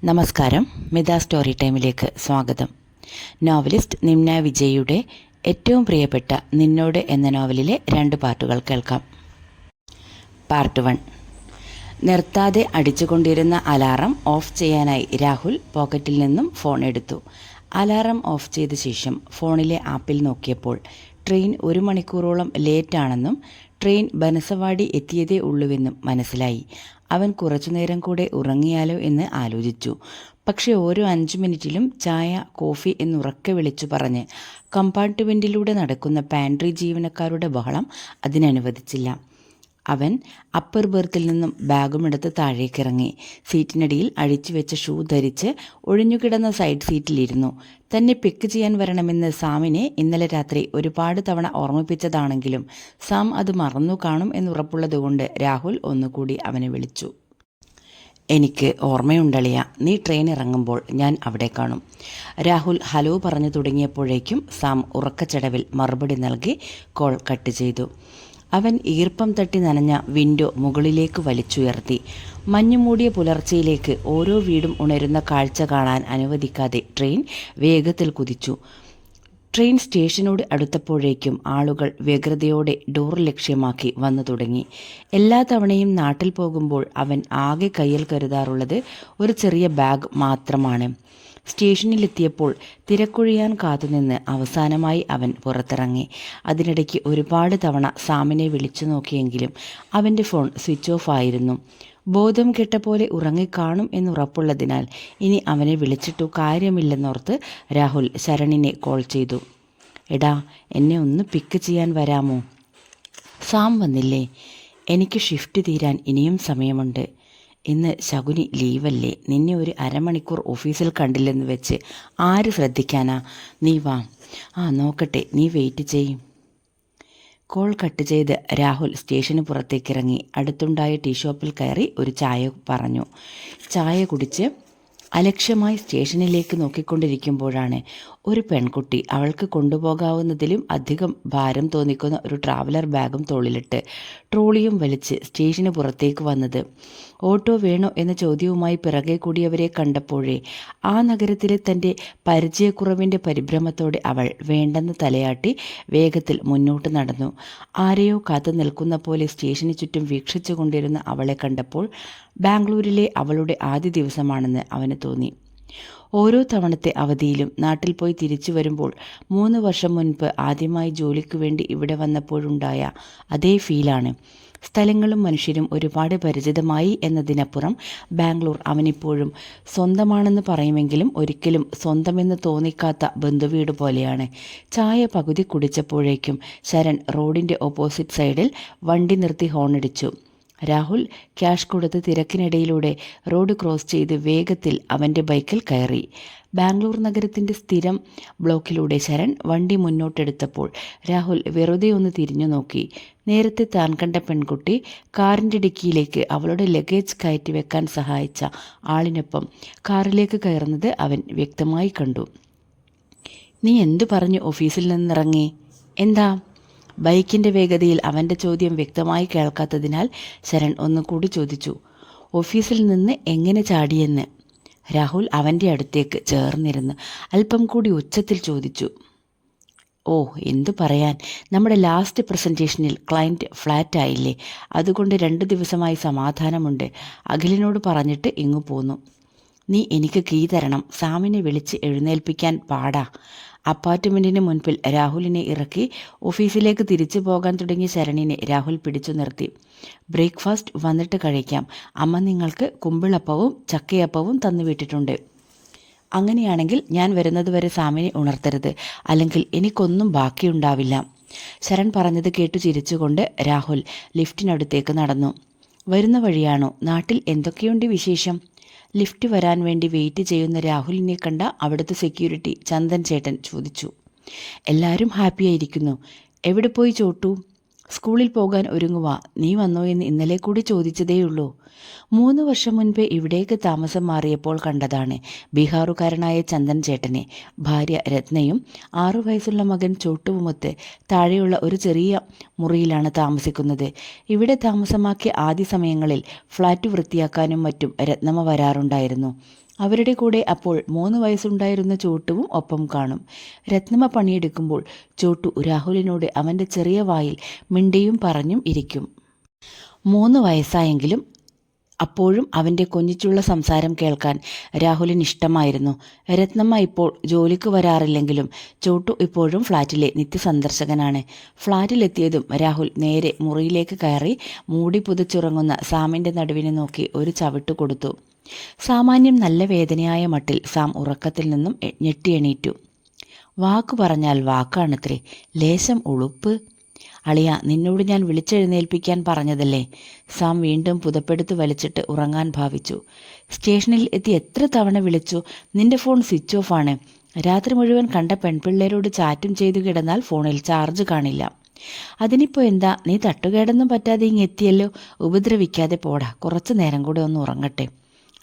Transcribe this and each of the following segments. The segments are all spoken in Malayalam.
നമസ്കാരം. മിത സ്റ്റോറി ടൈമിലേക്ക് സ്വാഗതം. നോവലിസ്റ്റ് നിമ്ന വിജയുടെ ഏറ്റവും പ്രിയപ്പെട്ട നിന്നോട് എന്ന നോവലിലെ 2 പാർട്ടുകൾ കേൾക്കാം. പാർട്ട് 1. നിർത്താതെ അടിച്ചുകൊണ്ടിരുന്ന അലാറം ഓഫ് ചെയ്യാനായി രാഹുൽ പോക്കറ്റിൽ നിന്നും ഫോൺ എടുത്തു. അലാറം ഓഫ് ചെയ്ത ശേഷം ഫോണിലെ ആപ്പിൽ നോക്കിയപ്പോൾ ട്രെയിൻ 1 മണിക്കൂറോളം ലേറ്റാണെന്നും ട്രെയിൻ ബനസവാടി എത്തിയതേ ഉള്ളുവെന്നും മനസ്സിലായി. അവൻ കുറച്ചുനേരം കൂടെ ഉറങ്ങിയാലോ എന്ന് ആലോചിച്ചു. പക്ഷെ ഓരോ 5 മിനിറ്റിലും ചായ, കോഫി എന്നുറക്കെ വിളിച്ചു പറഞ്ഞ് കമ്പാർട്ട്മെൻറ്റിലൂടെ നടക്കുന്ന പാൻട്രി ജീവനക്കാരുടെ ബഹളം അതിനനുവദിച്ചില്ല. അവൻ അപ്പർ ബെർത്തിൽ നിന്നും ബാഗുമെടുത്ത് താഴേക്കിറങ്ങി. സീറ്റിനടിയിൽ അഴിച്ചു വെച്ച ഷൂ ധരിച്ച് ഒഴിഞ്ഞുകിടന്ന സൈഡ് സീറ്റിലിരുന്നു. തന്നെ പിക്ക് ചെയ്യാൻ വരണമെന്ന് സാമിനെ ഇന്നലെ രാത്രി ഒരുപാട് തവണ ഓർമ്മിപ്പിച്ചതാണെങ്കിലും സാം അത് മറന്നു കാണും എന്നുറപ്പുള്ളതുകൊണ്ട് രാഹുൽ ഒന്നുകൂടി അവനെ വിളിച്ചു. എനിക്ക് ഓർമ്മയുണ്ടളിയ, നീ ട്രെയിൻ ഇറങ്ങുമ്പോൾ ഞാൻ അവിടെ കാണും. രാഹുൽ ഹലോ പറഞ്ഞു തുടങ്ങിയപ്പോഴേക്കും സാം ഉറക്കച്ചടവിൽ മറുപടി നൽകി കോൾ കട്ട് ചെയ്തു. അവൻ ഈർപ്പം തട്ടി നനഞ്ഞ വിൻഡോ മുകളിലേക്ക് വലിച്ചുയർത്തി. മഞ്ഞുമൂടിയ പുലർച്ചയിലേക്ക് ഓരോ വീടും ഉണരുന്ന കാഴ്ച കാണാൻ അനുവദിക്കാതെ ട്രെയിൻ വേഗത്തിൽ കുതിച്ചു. ട്രെയിൻ സ്റ്റേഷനോട് അടുത്തപ്പോഴേക്കും ആളുകൾ വ്യഗ്രതയോടെ ഡോർ ലക്ഷ്യമാക്കി വന്നു തുടങ്ങി. എല്ലാ തവണയും നാട്ടിൽ പോകുമ്പോൾ അവൻ ആകെ കയ്യിൽ കരുതാറുള്ളത് ഒരു ചെറിയ ബാഗ് മാത്രമാണ്. സ്റ്റേഷനിലെത്തിയപ്പോൾ തിരക്കൊഴിയാൻ കാത്തുനിന്ന് അവസാനമായി അവൻ പുറത്തിറങ്ങി. അതിനിടയ്ക്ക് ഒരുപാട് തവണ സാമിനെ വിളിച്ചു നോക്കിയെങ്കിലും അവൻ്റെ ഫോൺ സ്വിച്ച് ഓഫ് ആയിരുന്നു. ബോധം കെട്ട പോലെ ഉറങ്ങിക്കാണും എന്നുറപ്പുള്ളതിനാൽ ഇനി അവനെ വിളിച്ചിട്ടു കാര്യമില്ലെന്നോർത്ത് രാഹുൽ ശരണിനെ കോൾ ചെയ്തു. എടാ, എന്നെ ഒന്ന് പിക്ക് ചെയ്യാൻ വരാമോ? സാം വന്നില്ലേ? എനിക്ക് ഷിഫ്റ്റ് തീരാൻ ഇനിയും സമയമുണ്ട്. ഇന്ന് ശകുനി ലീവല്ലേ? നിന്നെ ഒരു അരമണിക്കൂർ ഓഫീസിൽ കണ്ടില്ലെന്ന് വെച്ച് ആര് ശ്രദ്ധിക്കാനാ? നീ വാ. നോക്കട്ടെ, നീ വെയിറ്റ് ചെയ്യും. കോൾ കട്ട് ചെയ്ത് രാഹുൽ സ്റ്റേഷന് പുറത്തേക്കിറങ്ങി. അടുത്തുണ്ടായ ടീ ഷോപ്പിൽ കയറി ഒരു ചായ പറഞ്ഞു. ചായ കുടിച്ച് അലക്ഷ്യമായി സ്റ്റേഷനിലേക്ക് നോക്കിക്കൊണ്ടിരിക്കുമ്പോഴാണ് ഒരു പെൺകുട്ടി അവൾക്ക് കൊണ്ടുപോകാവുന്നതിലും അധികം ഭാരം തോന്നിക്കുന്ന ഒരു ട്രാവലർ ബാഗും തോളിലിട്ട് ട്രോളിയും വലിച്ച് സ്റ്റേഷന് പുറത്തേക്ക് വന്നത്. ഓട്ടോ വേണോ എന്ന ചോദ്യവുമായി പിറകെ കൂടിയവരെ കണ്ടപ്പോഴേ ആ നഗരത്തിലെ തൻ്റെ പരിചയക്കുറവിൻ്റെ പരിഭ്രമത്തോടെ അവൾ വേണ്ടെന്ന് തലയാട്ടി വേഗത്തിൽ മുന്നോട്ട് നടന്നു. ആരെയോ കാത്തു നിൽക്കുന്ന പോലെ സ്റ്റേഷന് ചുറ്റും വീക്ഷിച്ചു കൊണ്ടിരുന്ന അവളെ കണ്ടപ്പോൾ ബാംഗ്ലൂരിലെ അവളുടെ ആദ്യ ദിവസമാണെന്ന് അവന് തോന്നി. ഓരോ തവണത്തെ അവധിയിലും നാട്ടിൽ പോയി തിരിച്ചു വരുമ്പോൾ 3 വർഷം മുൻപ് ആദ്യമായി ജോലിക്ക് വേണ്ടി ഇവിടെ വന്നപ്പോഴുണ്ടായ അതേ ഫീലാണ്. സ്ഥലങ്ങളും മനുഷ്യരും ഒരുപാട് പരിചിതമായി എന്നതിനപ്പുറം ബാംഗ്ലൂർ അവനിപ്പോഴും സ്വന്തമാണെന്ന് പറയുമെങ്കിലും ഒരിക്കലും സ്വന്തമെന്ന് തോന്നിക്കാത്ത ബന്ധുവീട് പോലെയാണ്. ചായ പകുതി കുടിച്ചപ്പോഴേക്കും ശരൺ റോഡിൻ്റെ ഓപ്പോസിറ്റ് സൈഡിൽ വണ്ടി നിർത്തി ഹോണടിച്ചു. രാഹുൽ ക്യാഷ് കൊടുത്ത് തിരക്കിനിടയിലൂടെ റോഡ് ക്രോസ് ചെയ്ത് വേഗത്തിൽ അവൻ്റെ ബൈക്കിൽ കയറി. ബാംഗ്ലൂർ നഗരത്തിൻ്റെ സ്ഥിരം ബ്ലോക്കിലൂടെ ശരൺ വണ്ടി മുന്നോട്ടെടുത്തപ്പോൾ രാഹുൽ വെറുതെ ഒന്ന് തിരിഞ്ഞു നോക്കി. നേരത്തെ താൻ കണ്ട പെൺകുട്ടി കാറിൻ്റെ ഡിക്കിയിലേക്ക് അവളുടെ ലഗേജ് കയറ്റി വെക്കാൻ സഹായിച്ച ആളിനൊപ്പം കാറിലേക്ക് കയറുന്നത് അവൻ വ്യക്തമായി കണ്ടു. നീ എന്തു പറഞ്ഞു ഓഫീസിൽ നിന്നിറങ്ങി? എന്താ? ബൈക്കിൻ്റെ വേഗതയിൽ അവൻ്റെ ചോദ്യം വ്യക്തമായി കേൾക്കാത്തതിനാൽ ശരൺ ഒന്നുകൂടി ചോദിച്ചു. ഓഫീസിൽ നിന്ന് എങ്ങനെ ചാടിയെന്ന്. രാഹുൽ അവൻ്റെ അടുത്തേക്ക് ചേർന്നിരുന്ന് അല്പം കൂടി ഉച്ചത്തിൽ ചോദിച്ചു. എന്തു പറയാൻ, നമ്മുടെ ലാസ്റ്റ് പ്രസൻറ്റേഷനിൽ ക്ലയൻറ്റ് ഫ്ലാറ്റ് ആയില്ലേ, അതുകൊണ്ട് 2 ദിവസമായി സമാധാനമുണ്ട്. അഖിലിനോട് പറഞ്ഞിട്ട് ഇങ്ങു പോന്നു. നീ എനിക്ക് കീ തരണം. സാമിനെ വിളിച്ച് എഴുന്നേൽപ്പിക്കാൻ പാടാ. അപ്പാർട്ട്മെൻറ്റിന് മുൻപിൽ രാഹുലിനെ ഇറക്കി ഓഫീസിലേക്ക് തിരിച്ചു പോകാൻ തുടങ്ങിയ ശരണിനെ രാഹുൽ പിടിച്ചു നിർത്തി. ബ്രേക്ക്ഫാസ്റ്റ് വന്നിട്ട് കഴിക്കാം. അമ്മ നിങ്ങൾക്ക് കുമ്പിളപ്പവും ചക്കയപ്പവും തന്നുവിട്ടിട്ടുണ്ട്. അങ്ങനെയാണെങ്കിൽ ഞാൻ വരുന്നതുവരെ സാമിനെ ഉണർത്തരുത്, അല്ലെങ്കിൽ എനിക്കൊന്നും ബാക്കിയുണ്ടാവില്ല. ശരൺ പറഞ്ഞത് കേട്ടു ചിരിച്ചുകൊണ്ട് രാഹുൽ ലിഫ്റ്റിനടുത്തേക്ക് നടന്നു. വരുന്ന വഴിയാണോ? നാട്ടിൽ എന്തൊക്കെയുണ്ട് വിശേഷം? ലിഫ്റ്റ് വരാൻ വേണ്ടി വെയിറ്റ് ചെയ്യുന്ന രാഹുലിനെ കണ്ട അവിടുത്തെ സെക്യൂരിറ്റി ചന്ദൻ ചേട്ടൻ ചോദിച്ചു. എല്ലാവരും ഹാപ്പിയായിരിക്കുന്നു. എവിടെ പോയി ചോട്ടു? സ്കൂളിൽ പോകാൻ ഒരുങ്ങുക. നീ വന്നോ എന്ന് ഇന്നലെ കൂടി ചോദിച്ചതേയുള്ളൂ. 3 വർഷം മുൻപേ ഇവിടേക്ക് താമസം മാറിയപ്പോൾ കണ്ടതാണ് ബീഹാറുകാരനായ ചന്ദൻ ചേട്ടനെ. ഭാര്യ രത്നയും 6 വയസ്സുള്ള മകൻ ചോട്ടുവുമൊത്ത് താഴെയുള്ള ഒരു ചെറിയ മുറിയിലാണ് താമസിക്കുന്നത്. ഇവിടെ താമസമാക്കിയ ആദ്യ സമയങ്ങളിൽ ഫ്ലാറ്റ് വൃത്തിയാക്കാനും മറ്റും രത്നമ്മ വരാറുണ്ടായിരുന്നു. അവരുടെ കൂടെ അപ്പോൾ 3 വയസ്സുണ്ടായിരുന്ന ചോട്ടുവും ഒപ്പം കാണും. രത്നമ്മ പണിയെടുക്കുമ്പോൾ ചോട്ടു രാഹുലിനോട് അവൻ്റെ ചെറിയ വായിൽ മിണ്ടിയും പറഞ്ഞും ഇരിക്കും. 3 വയസ്സായെങ്കിലും അപ്പോഴും അവൻ്റെ കൊഞ്ചിച്ചുള്ള സംസാരം കേൾക്കാൻ രാഹുലിന് ഇഷ്ടമായിരുന്നു. രത്നമ്മ ഇപ്പോൾ ജോലിക്ക് വരാറില്ലെങ്കിലും ചോട്ടു ഇപ്പോഴും ഫ്ലാറ്റിലെ നിത്യസന്ദർശകനാണ്. ഫ്ലാറ്റിലെത്തിയതും രാഹുൽ നേരെ മുറിയിലേക്ക് കയറി മൂടി പുതച്ചുറങ്ങുന്ന സാമിൻ്റെ നടുവിനെ നോക്കി ഒരു ചവിട്ട് കൊടുത്തു. സാമാന്യം നല്ല വേദനയായ മട്ടിൽ സാം ഉറക്കത്തിൽ നിന്നും ഞെട്ടിയെണീറ്റു. വാക്കു പറഞ്ഞാൽ വാക്കാണത്രേ, ലേശം ഉളുപ്പ്. അളിയ, നിന്നോട് ഞാൻ വിളിച്ചെഴുന്നേൽപ്പിക്കാൻ പറഞ്ഞതല്ലേ. സാം വീണ്ടും പുതപ്പെടുത്ത് വലിച്ചിട്ട് ഉറങ്ങാൻ ഭാവിച്ചു. സ്റ്റേഷനിൽ എത്തി എത്ര തവണ വിളിച്ചു, നിന്റെ ഫോൺ സ്വിച്ച് ഓഫ് ആണ്. രാത്രി മുഴുവൻ കണ്ട പെൺപിള്ളേരോട് ചാറ്റും ചെയ്തു കിടന്നാൽ ഫോണിൽ ചാർജ് കാണില്ല. അതിനിപ്പോൾ എന്താ, നീ തട്ടുകേടൊന്നും പറ്റാതെ ഇങ്ങെത്തിയല്ലോ. ഉപദ്രവിക്കാതെ പോടാ, കുറച്ചു നേരം കൂടെ ഒന്ന് ഉറങ്ങട്ടെ.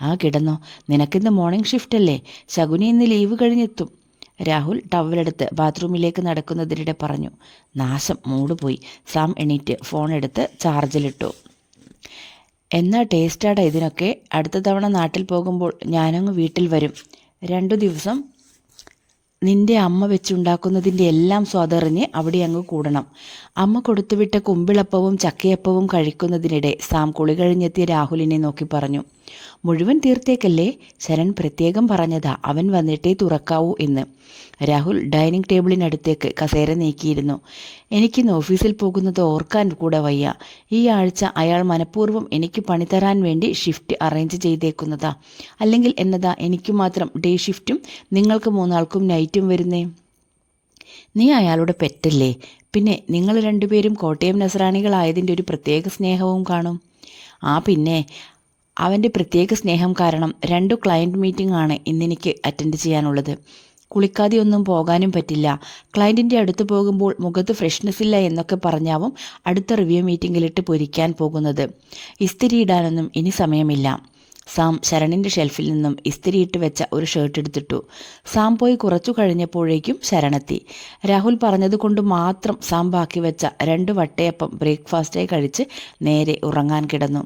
ആ കിടന്നോ, നിനക്കിന്ന് മോർണിംഗ് ഷിഫ്റ്റ് അല്ലേ. ശകുനി ഇന്ന് ലീവ് കഴിഞ്ഞെത്തും. രാഹുൽ ടവലെടുത്ത് ബാത്റൂമിലേക്ക് നടക്കുന്നതിനിടെ പറഞ്ഞു. നാശം, മൂഡ് പോയി. സാം എണീറ്റ് ഫോൺ എടുത്ത് ചാർജിലിട്ടു. എന്നാ ടേസ്റ്റാടാ ഇതിനൊക്കെ. അടുത്ത തവണ നാട്ടിൽ പോകുമ്പോൾ ഞാനങ്ങ് വീട്ടിൽ വരും. 2 ദിവസം നിന്റെ അമ്മ വെച്ചുണ്ടാക്കുന്നതിൻ്റെ എല്ലാം സ്വാദറിഞ്ഞ് അവിടെ അങ്ങ് കൂടണം. അമ്മ കൊടുത്തുവിട്ട കുമ്പിളപ്പവും ചക്കയപ്പവും കഴിക്കുന്നതിനിടെ സാം കുളി കഴിഞ്ഞെത്തിയ രാഹുലിനെ നോക്കി പറഞ്ഞു. മുഴുവൻ തീർത്തേക്കല്ലേ, ശരൺ പ്രത്യേകം പറഞ്ഞതാ, അവൻ വന്നിട്ടേ തുറക്കാവൂ എന്ന്. രാഹുൽ ഡൈനിങ് ടേബിളിനടുത്തേക്ക് കസേര നീക്കിയിരുന്നു. എനിക്കിന്ന് ഓഫീസിൽ പോകുന്നത് ഓർക്കാൻ കൂടെ വയ്യ. ഈ ആഴ്ച അയാൾ മനഃപൂർവ്വം എനിക്ക് പണി തരാൻ വേണ്ടി ഷിഫ്റ്റ് അറേഞ്ച് ചെയ്തേക്കുന്നതാ. അല്ലെങ്കിൽ എന്നതാ എനിക്ക് മാത്രം ഡേ ഷിഫ്റ്റും നിങ്ങൾക്ക് 3 ആൾക്കും നൈറ്റും വരുന്നേ. നീ അയാളുടെ പെറ്റല്ലേ. പിന്നെ നിങ്ങൾ 2 പേരും കോട്ടയം നസ്രാണികളായതിൻ്റെ ഒരു പ്രത്യേക സ്നേഹവും കാണും. ആ പിന്നെ, അവൻ്റെ പ്രത്യേക സ്നേഹം കാരണം 2 ക്ലയൻറ്റ് മീറ്റിംഗ് ആണ് ഇന്നെനിക്ക് അറ്റൻഡ് ചെയ്യാനുള്ളത്. കുളിക്കാതെ ഒന്നും പോകാനും പറ്റില്ല. ക്ലയൻറ്റിൻ്റെ അടുത്ത് പോകുമ്പോൾ മുഖത്ത് ഫ്രഷ്നെസ് ഇല്ല എന്നൊക്കെ പറഞ്ഞാവും അടുത്ത റിവ്യൂ മീറ്റിങ്ങിലിട്ട് പൊരിക്കാൻ പോകുന്നത്. ഇസ്തിരി ഇടാനൊന്നും ഇനി സമയമില്ല. സാം ശരണിൻ്റെ ഷെൽഫിൽ നിന്നും ഇസ്തിരിയിട്ട് വെച്ച ഒരു ഷർട്ട് എടുത്തിട്ടു. സാം പോയി കുറച്ചു കഴിഞ്ഞപ്പോഴേക്കും ശരണെത്തി. രാഹുൽ പറഞ്ഞതുകൊണ്ട് മാത്രം സാം ബാക്കി വെച്ച 2 വട്ടയപ്പം ബ്രേക്ക്ഫാസ്റ്റായി കഴിച്ച് നേരെ ഉറങ്ങാൻ കിടന്നു.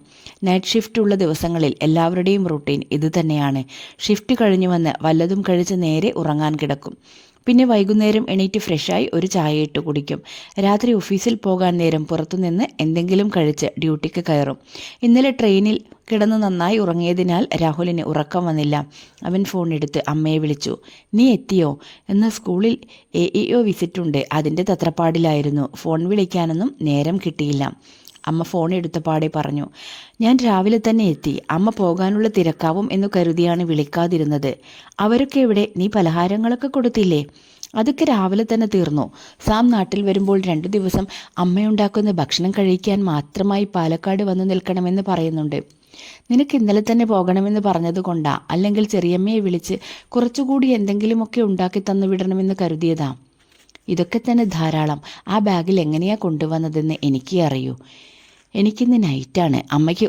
നൈറ്റ് ഷിഫ്റ്റ് ഉള്ള ദിവസങ്ങളിൽ എല്ലാവരുടെയും റൂട്ടീൻ ഇത് തന്നെയാണ്. ഷിഫ്റ്റ് കഴിഞ്ഞു വന്ന് വല്ലതും കഴിച്ച് നേരെ ഉറങ്ങാൻ കിടക്കും. പിന്നെ വൈകുന്നേരം എണീറ്റ് ഫ്രഷായി ഒരു ചായ ഇട്ട് കുടിക്കും. രാത്രി ഓഫീസിൽ പോകാൻ നേരം പുറത്തുനിന്ന് എന്തെങ്കിലും കഴിച്ച് ഡ്യൂട്ടിക്ക് കയറും. ഇന്നലെ ട്രെയിനിൽ കിടന്ന് നന്നായി ഉറങ്ങിയതിനാൽ രാഹുലിന് ഉറക്കം വന്നില്ല. അവൻ ഫോൺ എടുത്ത് അമ്മയെ വിളിച്ചു. നീ എത്തിയോ? എന്നാൽ സ്കൂളിൽ AEO വിസിറ്റുണ്ട്, അതിൻ്റെ തത്രപ്പാടിലായിരുന്നു. ഫോൺ വിളിക്കാനൊന്നും നേരം കിട്ടിയില്ല. അമ്മ ഫോൺ എടുത്തപാടെ പറഞ്ഞു. ഞാൻ രാവിലെ തന്നെ എത്തി. അമ്മ പോകാനുള്ള തിരക്കാവും എന്ന് കരുതിയാണ് വിളിക്കാതിരുന്നത്. അവരൊക്കെ എവിടെ? നീ പലഹാരങ്ങളൊക്കെ കൊടുത്തില്ലേ? അതൊക്കെ രാവിലെ തന്നെ തീർന്നു. സാം നാട്ടിൽ വരുമ്പോൾ 2 ദിവസം അമ്മയുണ്ടാക്കുന്ന ഭക്ഷണം കഴിക്കാൻ മാത്രമായി പാലക്കാട് വന്നു നിൽക്കണമെന്ന് പറയുന്നുണ്ട്. നിനക്ക് ഇന്നലെ തന്നെ പോകണമെന്ന് പറഞ്ഞത് കൊണ്ടാ, അല്ലെങ്കിൽ ചെറിയമ്മയെ വിളിച്ച് കുറച്ചുകൂടി എന്തെങ്കിലുമൊക്കെ ഉണ്ടാക്കി തന്നു വിടണമെന്ന് കരുതിയതാ. ഇതൊക്കെ തന്നെ ധാരാളം. ആ ബാഗിൽ എങ്ങനെയാ കൊണ്ടുവന്നതെന്ന് എനിക്കേ അറിയൂ. എനിക്കിന്ന് നൈറ്റാണ്. അമ്മയ്ക്ക്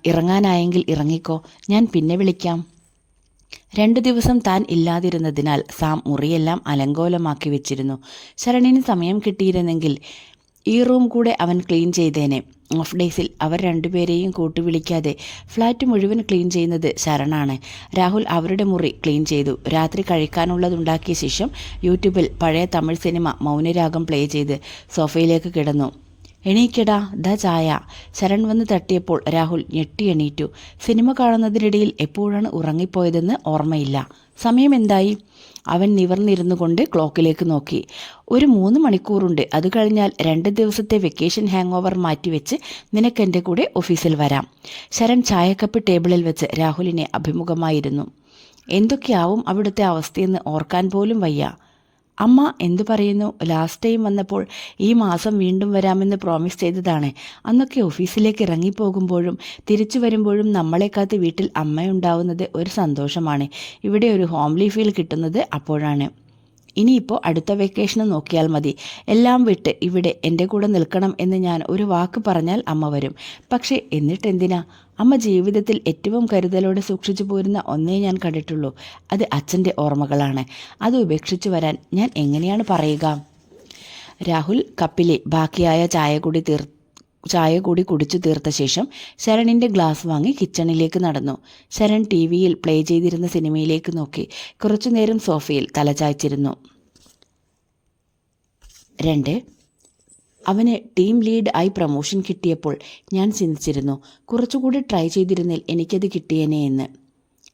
ഇറങ്ങാനായെങ്കിൽ ഇറങ്ങിക്കോ, ഞാൻ പിന്നെ വിളിക്കാം. 2 ദിവസം താൻ ഇല്ലാതിരുന്നതിനാൽ സാം മുറിയെല്ലാം അലങ്കോലമാക്കി വെച്ചിരുന്നു. ശരണിന് സമയം കിട്ടിയിരുന്നെങ്കിൽ ഈ റൂം കൂടെ അവൻ ക്ലീൻ ചെയ്തേനെ. ഓഫ് ഡേയ്സിൽ അവർ 2 പേരെയും കൂട്ടുവിളിക്കാതെ ഫ്ലാറ്റ് മുഴുവൻ ക്ലീൻ ചെയ്യുന്നത് ശരണാണ്. രാഹുൽ അവരുടെ മുറി ക്ലീൻ ചെയ്തു. രാത്രി കഴിക്കാനുള്ളതുണ്ടാക്കിയ ശേഷം യൂട്യൂബിൽ പഴയ തമിഴ് സിനിമ മൗനരാഗം പ്ലേ ചെയ്ത് സോഫയിലേക്ക് കിടന്നു. എണീക്കടാ, ദാ ചായ. ശരൺ വന്ന് തട്ടിയപ്പോൾ രാഹുൽ ഞെട്ടി എണീറ്റു. സിനിമ കാണുന്നതിനിടയിൽ എപ്പോഴാണ് ഉറങ്ങിപ്പോയതെന്ന് ഓർമ്മയില്ല. സമയം എന്തായി? അവൻ നിവർന്നിരുന്നു കൊണ്ട് ക്ലോക്കിലേക്ക് നോക്കി. ഒരു 3 മണിക്കൂറുണ്ട്. അത് കഴിഞ്ഞാൽ 2 ദിവസത്തെ വെക്കേഷൻ ഹാങ് ഓവർ മാറ്റിവെച്ച് നിനക്കെൻ്റെ കൂടെ ഓഫീസിൽ വരാം. ശരൺ ചായക്കപ്പ് ടേബിളിൽ വെച്ച് രാഹുലിനെ അഭിമുഖമായിരുന്നു. എന്തൊക്കെയാവും അവിടുത്തെ അവസ്ഥയെന്ന് ഓർക്കാൻ പോലും വയ്യ. അമ്മ എന്തു പറയുന്നു? ലാസ്റ്റ് ടൈം വന്നപ്പോൾ ഈ മാസം വീണ്ടും വരാമെന്ന് പ്രോമിസ് ചെയ്തതാണ്. അന്നൊക്കെ ഓഫീസിലേക്ക് ഇറങ്ങിപ്പോകുമ്പോഴും തിരിച്ചു വരുമ്പോഴും നമ്മളെ കാത്ത് വീട്ടിൽ അമ്മയുണ്ടാവുന്നത് ഒരു സന്തോഷമാണ്. ഇവിടെ ഒരു ഹോംലി ഫീൽ കിട്ടുന്നത് അപ്പോഴാണ്. ഇനിയിപ്പോൾ അടുത്ത വെക്കേഷന് നോക്കിയാൽ മതി. എല്ലാം വിട്ട് ഇവിടെ എൻ്റെ കൂടെ നിൽക്കണം എന്ന് ഞാൻ ഒരു വാക്ക് പറഞ്ഞാൽ അമ്മ വരും. പക്ഷേ എന്നിട്ടെന്തിനാ? അമ്മ ജീവിതത്തിൽ ഏറ്റവും കരുതലോടെ സൂക്ഷിച്ചു പോരുന്ന ഒന്നേ ഞാൻ കണ്ടിട്ടുള്ളൂ. അത് അച്ഛൻ്റെ ഓർമ്മകളാണ്. അത് ഉപേക്ഷിച്ചു വരാൻ ഞാൻ എങ്ങനെയാണ് പറയുക? രാഹുൽ കപ്പിലെ ബാക്കിയായ ചായ കൂടി ചായ കൂടി കുടിച്ചു തീർത്ത ശേഷം ശരണിൻ്റെ ഗ്ലാസ് വാങ്ങി കിച്ചണിലേക്ക് നടന്നു. ശരൺ ടി വിയിൽ പ്ലേ ചെയ്തിരുന്ന സിനിമയിലേക്ക് നോക്കി കുറച്ചുനേരം സോഫയിൽ തലചായ്ച്ചിരുന്നു. 2. അവന് ടീം ലീഡ് ആയി പ്രമോഷൻ കിട്ടിയപ്പോൾ ഞാൻ ചിന്തിച്ചിരുന്നു, കുറച്ചുകൂടി ട്രൈ ചെയ്തിരുന്നെങ്കിൽ എനിക്കത് കിട്ടിയേനെ എന്ന്.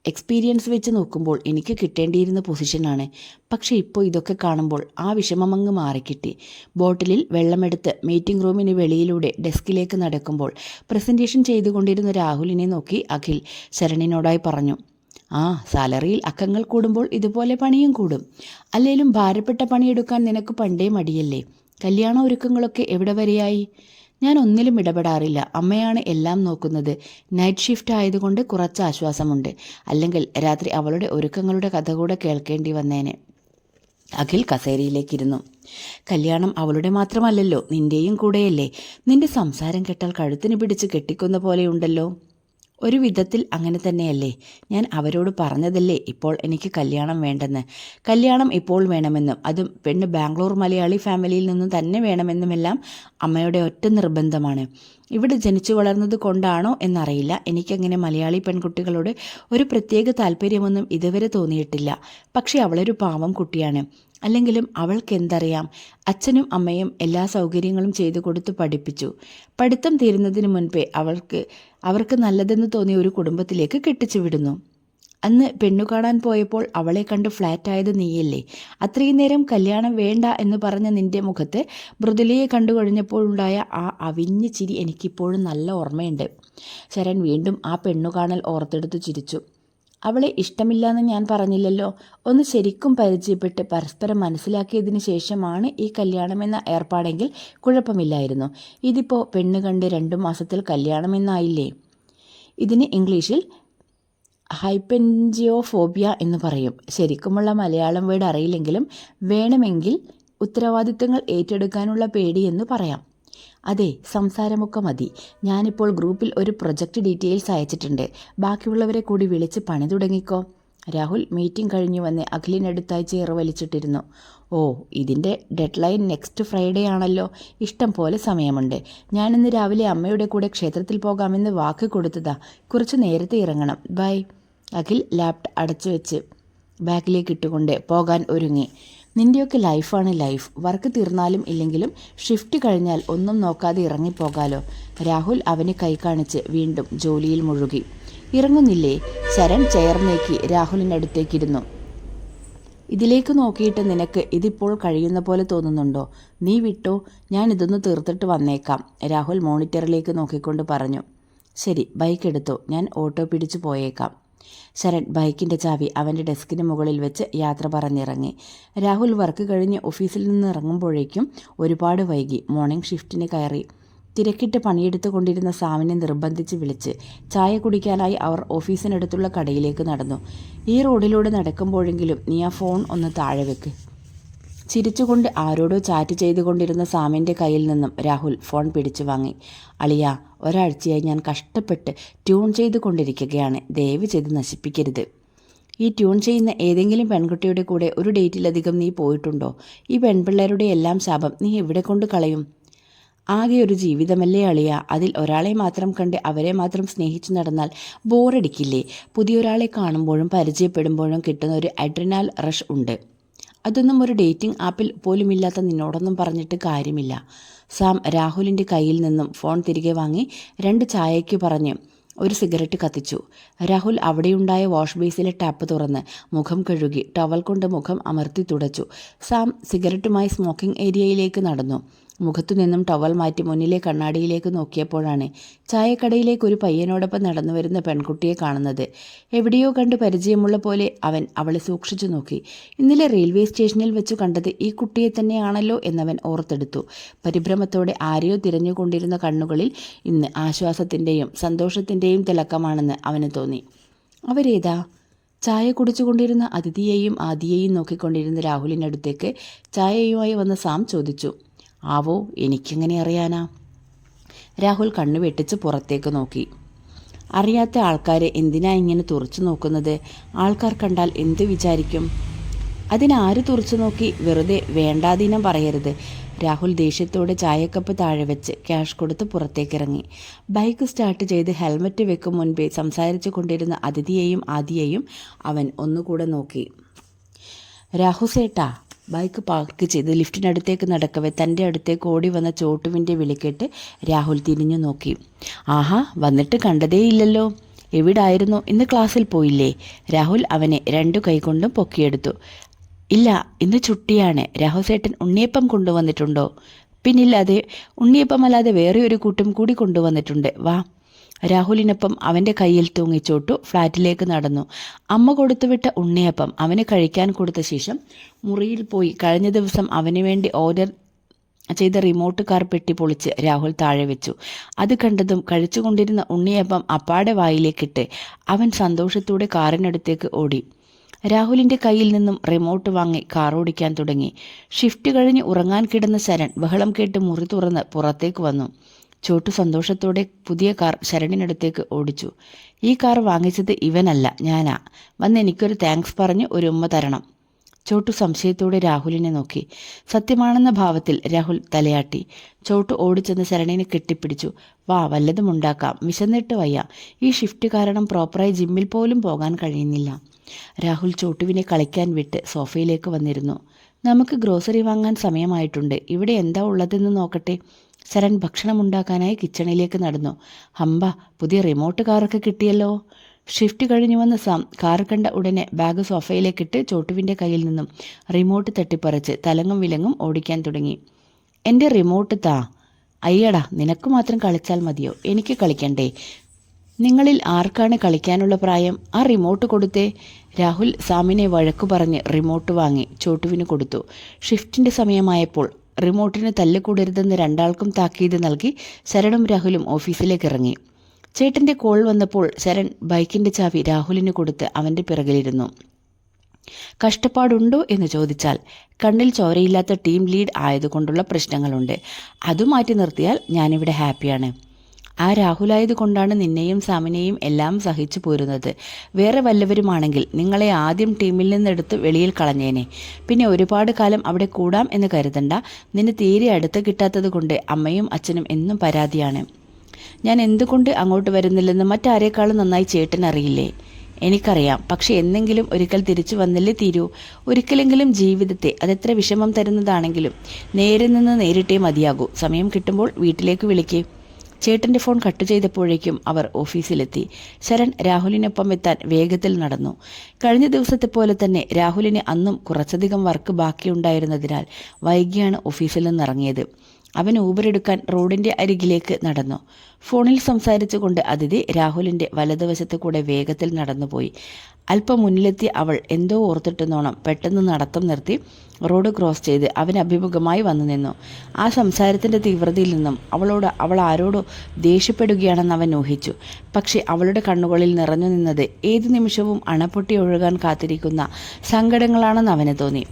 എക്സ്പീരിയൻസ് വെച്ച് നോക്കുമ്പോൾ എനിക്ക് കിട്ടേണ്ടിയിരുന്ന പൊസിഷനാണ്. പക്ഷേ ഇപ്പോൾ ഇതൊക്കെ കാണുമ്പോൾ ആ വിഷമമങ്ങ് മാറിക്കിട്ടി. ബോട്ടിലിൽ വെള്ളമെടുത്ത് മീറ്റിംഗ് റൂമിന് വെളിയിലൂടെ ഡെസ്കിലേക്ക് നടക്കുമ്പോൾ പ്രസൻറ്റേഷൻ ചെയ്തുകൊണ്ടിരുന്ന രാഹുലിനെ നോക്കി അഖിൽ ശരണിനോടായി പറഞ്ഞു, സാലറിയിൽ അക്കങ്ങൾ കൂടുമ്പോൾ ഇതുപോലെ പണിയും കൂടും. അല്ലേലും ഭാരപ്പെട്ട പണിയെടുക്കാൻ നിനക്ക് പണ്ടേ മടിയല്ലേ? കല്യാണ ഒരുക്കങ്ങളൊക്കെ എവിടെ വരെയായി? ഞാൻ ഒന്നിലും ഇടപെടാറില്ല. അമ്മയാണ് എല്ലാം നോക്കുന്നത്. നൈറ്റ് ഷിഫ്റ്റ് ആയതുകൊണ്ട് കുറച്ച് ആശ്വാസമുണ്ട്. അല്ലെങ്കിൽ രാത്രി അവളുടെ ഒരുക്കങ്ങളുടെ കഥ കൂടെ കേൾക്കേണ്ടി വന്നേനെ. അഖിൽ കസേരയിലേക്കിരുന്നു. കല്യാണം അവളുടെ മാത്രമല്ലല്ലോ, നിന്റെയും കൂടെയല്ലേ? നിന്റെ സംസാരം കേട്ടാൽ കഴുത്തിന് പിടിച്ച് കെട്ടിക്കുന്ന പോലെയുണ്ടല്ലോ. ഒരു വിധത്തിൽ അങ്ങനെ തന്നെയല്ലേ? ഞാൻ അവരോട് പറഞ്ഞതല്ലേ ഇപ്പോൾ എനിക്ക് കല്യാണം വേണ്ടെന്ന്. കല്യാണം ഇപ്പോൾ വേണമെന്നും അതും പെണ്ണ് ബാംഗ്ലൂർ മലയാളി ഫാമിലിയിൽ നിന്നും തന്നെ വേണമെന്നുമെല്ലാം അമ്മയുടെ ഒറ്റ നിർബന്ധമാണ്. ഇവിടെ ജനിച്ചു വളർന്നത് കൊണ്ടാണോ എന്നറിയില്ല, എനിക്കങ്ങനെ മലയാളി പെൺകുട്ടികളോട് ഒരു പ്രത്യേക താല്പര്യമൊന്നും ഇതുവരെ തോന്നിയിട്ടില്ല. പക്ഷേ അവളൊരു പാവം കുട്ടിയാണ്. അല്ലെങ്കിലും അവൾക്കെന്തറിയാം? അച്ഛനും അമ്മയും എല്ലാ സൗകര്യങ്ങളും ചെയ്തു കൊടുത്ത് പഠിപ്പിച്ചു. പഠിത്തം തീരുന്നതിന് മുൻപേ അവർക്ക് നല്ലതെന്ന് തോന്നിയ ഒരു കുടുംബത്തിലേക്ക് കെട്ടിച്ചു വിടുന്നു. അന്ന് പെണ്ണു കാണാൻ പോയപ്പോൾ അവളെ കണ്ട് ഫ്ലാറ്റായത് നീയല്ലേ? അത്രയും നേരം കല്യാണം വേണ്ട എന്ന് പറഞ്ഞ നിന്റെ മുഖത്ത് മൃദുലയെ കണ്ടു കഴിഞ്ഞപ്പോഴുണ്ടായ ആ അവിഞ്ഞ ചിരി എനിക്കിപ്പോഴും നല്ല ഓർമ്മയുണ്ട്. ശരൺ വീണ്ടും ആ പെണ്ണു കാണൽ ഓർത്തെടുത്ത് ചിരിച്ചു. അവളെ ഇഷ്ടമില്ലാന്ന് ഞാൻ പറഞ്ഞില്ലല്ലോ. ഒന്ന് ശരിക്കും പരിചയപ്പെട്ട് പരസ്പരം മനസ്സിലാക്കിയതിന് ശേഷമാണ് ഈ കല്യാണമെന്ന ഏർപ്പാടെങ്കിൽ കുഴപ്പമില്ലായിരുന്നു. ഇതിപ്പോൾ പെണ്ണ് കണ്ട് 2 മാസത്തിൽ കല്യാണമെന്നായില്ലേ? ഇതിന് ഇംഗ്ലീഷിൽ ഹൈപ്പൻജിയോഫോബിയ എന്ന് പറയും. ശരിക്കുമുള്ള മലയാളം വേർഡ് അറിയില്ലെങ്കിലും വേണമെങ്കിൽ ഉത്തരവാദിത്തങ്ങൾ ഏറ്റെടുക്കാനുള്ള പേടി എന്ന് പറയാം. അതെ, സംസാരമൊക്കെ മതി. ഞാനിപ്പോൾ ഗ്രൂപ്പിൽ ഒരു പ്രൊജക്റ്റ് ഡീറ്റെയിൽസ് അയച്ചിട്ടുണ്ട്. ബാക്കിയുള്ളവരെ കൂടി വിളിച്ച് പണി തുടങ്ങിക്കോ. രാഹുൽ മീറ്റിംഗ് കഴിഞ്ഞു വന്ന് അഖിലിനടുത്തായി ചേറ് വലിച്ചിട്ടിരുന്നു. ഇതിൻ്റെ ഡെഡ്ലൈൻ നെക്സ്റ്റ് ഫ്രൈഡേ ആണല്ലോ. ഇഷ്ടം പോലെ സമയമുണ്ട്. ഞാനിന്ന് രാവിലെ അമ്മയുടെ കൂടെ ക്ഷേത്രത്തിൽ പോകാമെന്ന് വാക്ക് കൊടുത്തതാ. കുറച്ച് നേരത്തെ ഇറങ്ങണം. ബൈ. അഖിൽ ലാപ്ടോപ്പ് അടച്ചു വെച്ച് ബാഗിലേക്ക് ഇട്ടുകൊണ്ട് പോകാൻ ഒരുങ്ങി. നിൻ്റെയൊക്കെ ലൈഫാണ് ലൈഫ്. വർക്ക് തീർന്നാലും ഇല്ലെങ്കിലും ഷിഫ്റ്റ് കഴിഞ്ഞാൽ ഒന്നും നോക്കാതെ ഇറങ്ങിപ്പോകാലോ. രാഹുൽ അവനെ കൈ കാണിച്ച് വീണ്ടും ജോലിയിൽ മുഴുകി. ഇറങ്ങുന്നില്ലേ? ശരൺ ചെയർ നീക്കി രാഹുലിനടുത്തേക്കിരുന്നു. ഇതിലേക്ക് നോക്കിയിട്ട് നിനക്ക് ഇതിപ്പോൾ കഴിയുന്ന പോലെ തോന്നുന്നുണ്ടോ? നീ വിട്ടോ, ഞാൻ ഇതൊന്ന് തീർത്തിട്ട് വന്നേക്കാം. രാഹുൽ മോണിറ്ററിലേക്ക് നോക്കിക്കൊണ്ട് പറഞ്ഞു. ശരി, ബൈക്ക് എടുത്തോ, ഞാൻ ഓട്ടോ പിടിച്ചു പോയേക്കാം. ശരൺ ബൈക്കിൻ്റെ ചാവി അവൻ്റെ ഡെസ്കിന് മുകളിൽ വെച്ച് യാത്ര പറഞ്ഞിറങ്ങി. രാഹുൽ വർക്ക് കഴിഞ്ഞ് ഓഫീസിൽ നിന്ന് ഇറങ്ങുമ്പോഴേക്കും ഒരുപാട് വൈകി. മോർണിംഗ് ഷിഫ്റ്റിന് കയറി. തിരക്കിട്ട് പണിയെടുത്തു കൊണ്ടിരുന്ന സാമിനെ നിർബന്ധിച്ച് വിളിച്ച് ചായ കുടിക്കാനായി അവർ ഓഫീസിനടുത്തുള്ള കടയിലേക്ക് നടന്നു. ഈ റോഡിലൂടെ നടക്കുമ്പോഴെങ്കിലും നീ ആ ഫോൺ ഒന്ന് താഴെ വെക്ക്. ചിരിച്ചുകൊണ്ട് ആരോടോ ചാറ്റ് ചെയ്തുകൊണ്ടിരുന്ന സാമിൻ്റെ കയ്യിൽ നിന്നും രാഹുൽ ഫോൺ പിടിച്ചു വാങ്ങി. അളിയ, ഒരാഴ്ചയായി ഞാൻ കഷ്ടപ്പെട്ട് ട്യൂൺ ചെയ്തു കൊണ്ടിരിക്കുകയാണ്. ദയവ് ചെയ്ത് നശിപ്പിക്കരുത്. ഈ ട്യൂൺ ചെയ്യുന്ന ഏതെങ്കിലും പെൺകുട്ടിയുടെ കൂടെ ഒരു ഡേറ്റിലധികം നീ പോയിട്ടുണ്ടോ? ഈ പെൺപിള്ളേരുടെ എല്ലാം ശാപം നീ എവിടെ കൊണ്ട് കളയും? ആകെ ഒരു ജീവിതമല്ലേ അളിയ. അതിൽ ഒരാളെ മാത്രം കണ്ട് അവരെ മാത്രം സ്നേഹിച്ചു നടന്നാൽ ബോറടിക്കില്ലേ? പുതിയൊരാളെ കാണുമ്പോഴും പരിചയപ്പെടുമ്പോഴും കിട്ടുന്ന ഒരു അഡ്രിനാൽ റഷ് ഉണ്ട്. അതൊന്നും ഒരു ഡേറ്റിംഗ് ആപ്പിൽ പോലുമില്ലാത്ത നിന്നോടൊന്നും പറഞ്ഞിട്ട് കാര്യമില്ല. സാം രാഹുലിൻ്റെ കയ്യിൽ നിന്നും ഫോൺ തിരികെ വാങ്ങി 2 ചായയ്ക്ക് പറഞ്ഞ് ഒരു സിഗരറ്റ് കത്തിച്ചു. രാഹുൽ അവിടെയുണ്ടായ വാഷ് ബേസിലെ ടാപ്പ് തുറന്ന് മുഖം കഴുകി ടവൽ കൊണ്ട് മുഖം അമർത്തി തുടച്ചു. സാം സിഗരറ്റുമായി സ്മോക്കിംഗ് ഏരിയയിലേക്ക് നടന്നു. മുഖത്തു നിന്നും ടവൽ മാറ്റി മുന്നിലെ കണ്ണാടിയിലേക്ക് നോക്കിയപ്പോഴാണ് ചായക്കടയിലേക്ക് ഒരു പയ്യനോടൊപ്പം നടന്നു വരുന്ന പെൺകുട്ടിയെ കാണുന്നത്. എവിടെയോ കണ്ട് പരിചയമുള്ള പോലെ അവൻ അവളെ സൂക്ഷിച്ചു നോക്കി. ഇന്നലെ റെയിൽവേ സ്റ്റേഷനിൽ വെച്ചു കണ്ടത് ഈ കുട്ടിയെ തന്നെയാണല്ലോ എന്നവൻ ഓർത്തെടുത്തു. പരിഭ്രമത്തോടെ ആരെയോ തിരഞ്ഞുകൊണ്ടിരുന്ന കണ്ണുകളിൽ ഇന്ന് ആശ്വാസത്തിൻ്റെയും സന്തോഷത്തിൻ്റെയും തിളക്കമാണെന്ന് അവന് തോന്നി. അവരേതാ? ചായ കുടിച്ചുകൊണ്ടിരുന്ന അതിഥിയെയും ആദിയെയും നോക്കിക്കൊണ്ടിരുന്ന രാഹുലിനടുത്തേക്ക് ചായയുമായി വന്ന സാം ചോദിച്ചു. ആവോ, എനിക്കെങ്ങനെ അറിയാനാ? രാഹുൽ കണ്ണു വെട്ടിച്ച് പുറത്തേക്ക് നോക്കി. അറിയാത്ത ആൾക്കാരെ എന്തിനാ ഇങ്ങനെ തുറച്ചു നോക്കുന്നത്? ആൾക്കാർ കണ്ടാൽ എന്ത് വിചാരിക്കും? അതിനാര് തുറച്ചു നോക്കി? വെറുതെ വേണ്ടാതീനം പറയരുത്. രാഹുൽ ദേഷ്യത്തോടെ ചായക്കപ്പ് താഴെ വെച്ച് ക്യാഷ് കൊടുത്ത് പുറത്തേക്കിറങ്ങി. ബൈക്ക് സ്റ്റാർട്ട് ചെയ്ത് ഹെൽമറ്റ് വെക്കും മുൻപേ സംസാരിച്ചു കൊണ്ടിരുന്ന അതിഥിയെയും ആദിയെയും അവൻ ഒന്നുകൂടെ നോക്കി. രാഹുസേട്ടാ. ബൈക്ക് പാർക്ക് ചെയ്ത് ലിഫ്റ്റിനടുത്തേക്ക് നടക്കവേ തൻ്റെ അടുത്തേക്ക് ഓടി വന്ന ചോട്ടുവിൻ്റെ വിളിക്കേട്ട് രാഹുൽ തിരിഞ്ഞു നോക്കി. ആഹാ, വന്നിട്ട് കണ്ടതേയില്ലല്ലോ. എവിടായിരുന്നു? ഇന്ന് ക്ലാസ്സിൽ പോയില്ലേ? രാഹുൽ അവനെ രണ്ടു കൈകൊണ്ടും പൊക്കിയെടുത്തു. ഇല്ല, ഇന്ന് ചുട്ടിയാണ്. രാഹുസേട്ടൻ ഉണ്ണിയപ്പം കൊണ്ടുവന്നിട്ടുണ്ടോ? പിന്നില്ലാതെ. ഉണ്ണിയപ്പമല്ലാതെ വേറെ ഒരു കൂട്ടം കൂടി കൊണ്ടുവന്നിട്ടുണ്ട്. വാ. രാഹുലിനൊപ്പം അവൻ്റെ കയ്യിൽ തൂങ്ങി ചോട്ടു ഫ്ലാറ്റിലേക്ക് നടന്നു. അമ്മ കൊടുത്തുവിട്ട ഉണ്ണിയപ്പം അവന് കഴിക്കാൻ കൊടുത്ത ശേഷം മുറിയിൽ പോയി കഴിഞ്ഞ ദിവസം അവന് വേണ്ടി ഓർഡർ ചെയ്ത റിമോട്ട് കാർ പെട്ടി പൊളിച്ച് രാഹുൽ താഴെ വെച്ചു. അത് കണ്ടതും കഴിച്ചുകൊണ്ടിരുന്ന ഉണ്ണിയപ്പം അപ്പാടെ വായിലേക്കിട്ട് അവൻ സന്തോഷത്തോടെ കാറിനടുത്തേക്ക് ഓടി. രാഹുലിൻ്റെ കയ്യിൽ നിന്നും റിമോട്ട് വാങ്ങി കാർ ഓടിക്കാൻ തുടങ്ങി. ഷിഫ്റ്റ് കഴിഞ്ഞ് ഉറങ്ങാൻ കിടന്ന ശരൺ ബഹളം കേട്ട് മുറി തുറന്ന് പുറത്തേക്ക് വന്നു. ചോട്ടു സന്തോഷത്തോടെ പുതിയ കാർ ശരണിനടുത്തേക്ക് ഓടിച്ചു. ഈ കാർ വാങ്ങിച്ചത് ഇവനല്ല, ഞാനാ. വന്ന് എനിക്കൊരു താങ്ക്സ് പറഞ്ഞ് ഒരു ഉമ്മ തരണം. ചോട്ടു സംശയത്തോടെ രാഹുലിനെ നോക്കി. സത്യമാണെന്ന ഭാവത്തിൽ രാഹുൽ തലയാട്ടി. ചോട്ടു ഓടിച്ചെന്ന് ശരണിനെ കെട്ടിപ്പിടിച്ചു. വാ, വല്ലതും ഉണ്ടാക്കാം. വിശന്നിട്ട് വയ്യ. ഈ ഷിഫ്റ്റ് കാരണം പ്രോപ്പറായി ജിമ്മിൽ പോലും പോകാൻ കഴിയുന്നില്ല. രാഹുൽ ചോട്ടുവിനെ കളിക്കാൻ വിട്ട് സോഫയിലേക്ക് വന്നിരുന്നു. നമുക്ക് ഗ്രോസറി വാങ്ങാൻ സമയമായിട്ടുണ്ട്. ഇവിടെ എന്താ ഉള്ളതെന്ന് നോക്കട്ടെ. ശരൺ ഭക്ഷണമുണ്ടാക്കാനായി കിച്ചണിലേക്ക് നടന്നു. ഹമ്പ, പുതിയ റിമോട്ട് കാറൊക്കെ കിട്ടിയല്ലോ. ഷിഫ്റ്റ് കഴിഞ്ഞു വന്ന സാം കാർ കണ്ട ഉടനെ ബാഗ് സോഫയിലേക്കിട്ട് ചോട്ടുവിൻ്റെ കയ്യിൽ നിന്നും റിമോട്ട് തട്ടിപ്പറിച്ച് തലങ്ങും വിലങ്ങും ഓടിക്കാൻ തുടങ്ങി. എൻ്റെ റിമോട്ട് താ. അയ്യടാ, നിനക്ക് മാത്രം കളിച്ചാൽ മതിയോ? എനിക്ക് കളിക്കണ്ടേ? നിങ്ങളിൽ ആർക്കാണ് കളിക്കാനുള്ള പ്രായം? ആ റിമോട്ട് കൊടുത്തേ. രാഹുൽ സാമിനെ വഴക്കു പറഞ്ഞ് റിമോട്ട് വാങ്ങി ചോട്ടുവിന് കൊടുത്തു. ഷിഫ്റ്റിൻ്റെ സമയമായപ്പോൾ റിമോട്ടിന് തല്ലുകൂടരുതെന്ന് രണ്ടാൾക്കും താക്കീത് നൽകി ശരണും രാഹുലും ഓഫീസിലേക്ക് ഇറങ്ങി. ചേട്ടൻ്റെ കോൾ വന്നപ്പോൾ ശരൺ ബൈക്കിൻ്റെ ചാവി രാഹുലിന് കൊടുത്ത് അവൻ്റെ പിറകിലിരുന്നു. കഷ്ടപ്പാടുണ്ടോ എന്ന് ചോദിച്ചാൽ കണ്ണിൽ ചോരയില്ലാത്ത ടീം ലീഡ് ആയതുകൊണ്ടുള്ള പ്രശ്നങ്ങളുണ്ട്. അതു മാറ്റി നിർത്തിയാൽ ഞാനിവിടെ ഹാപ്പിയാണ്. ആ രാഹുലായതുകൊണ്ടാണ് നിന്നെയും സാമിനെയും എല്ലാം സഹിച്ചു പോരുന്നത്. വേറെ വല്ലവരുമാണെങ്കിൽ നിങ്ങളെ ആദ്യം ടീമിൽ നിന്നെടുത്ത് വെളിയിൽ കളഞ്ഞേനെ. പിന്നെ ഒരുപാട് കാലം അവിടെ കൂടാം എന്ന് കരുതണ്ട. നിന്നെ തീരെ അടുത്ത് കിട്ടാത്തത് കൊണ്ട് അമ്മയും അച്ഛനും എന്നും പരാതിയാണ്. ഞാൻ എന്തുകൊണ്ട് അങ്ങോട്ട് വരുന്നില്ലെന്ന് മറ്റാരേക്കാളും നന്നായി ചേട്ടൻ അറിയില്ലേ? എനിക്കറിയാം. പക്ഷെ എന്നെങ്കിലും ഒരിക്കൽ തിരിച്ചു വന്നില്ലേ തീരൂ. ഒരിക്കലെങ്കിലും ജീവിതത്തെ, അതെത്ര വിഷമം തരുന്നതാണെങ്കിലും നേരെ നിന്ന് നേരിട്ടേ മതിയാകൂ. സമയം കിട്ടുമ്പോൾ വീട്ടിലേക്ക് വിളിക്കേ. ചേട്ടൻ്റെ ഫോൺ കട്ട് ചെയ്തപ്പോഴേക്കും അവർ ഓഫീസിലെത്തി. ശരൺ രാഹുലിനൊപ്പം എത്താൻ വേഗത്തിൽ നടന്നു. കഴിഞ്ഞ ദിവസത്തെ പോലെ തന്നെ രാഹുലിന് അന്നും കുറച്ചധികം വർക്ക് ബാക്കിയുണ്ടായിരുന്നതിനാൽ വൈകിയാണ് ഓഫീസിൽ നിന്നിറങ്ങിയത്. അവൻ ഊബർ എടുക്കാൻ റോഡിൻ്റെ അരികിലേക്ക് നടന്നു. ഫോണിൽ സംസാരിച്ചുകൊണ്ട് അതിഥി രാഹുലിൻ്റെ വലതുവശത്ത് കൂടെ വേഗത്തിൽ നടന്നുപോയി. അല്പം മുന്നിലെത്തി അവൾ എന്തോ ഓർത്തിട്ടെന്നോണം പെട്ടെന്ന് നടത്തം നിർത്തി റോഡ് ക്രോസ് ചെയ്ത് അവൻ അഭിമുഖമായി വന്നു നിന്നു. ആ സംസാരത്തിൻ്റെ തീവ്രതയിൽ നിന്നും അവൾ ആരോടോ ദേഷ്യപ്പെടുകയാണെന്ന് അവൻ ഊഹിച്ചു. പക്ഷെ അവളുടെ കണ്ണുകളിൽ നിറഞ്ഞു നിന്നത് ഏതു നിമിഷവും അണപ്പൊട്ടി ഒഴുകാൻ കാത്തിരിക്കുന്ന സങ്കടങ്ങളാണെന്ന് അവന് തോന്നി.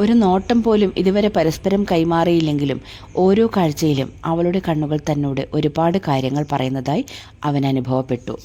ഒരു നോട്ടം പോലും ഇതുവരെ പരസ്പരം കൈമാറിയില്ലെങ്കിലും ഓരോ കാഴ്ചയിലും അവളുടെ കണ്ണുകൾ തന്നോട് ഒരുപാട് കാര്യങ്ങൾ പറയുന്നതായി അവൻ അനുഭവപ്പെട്ടു.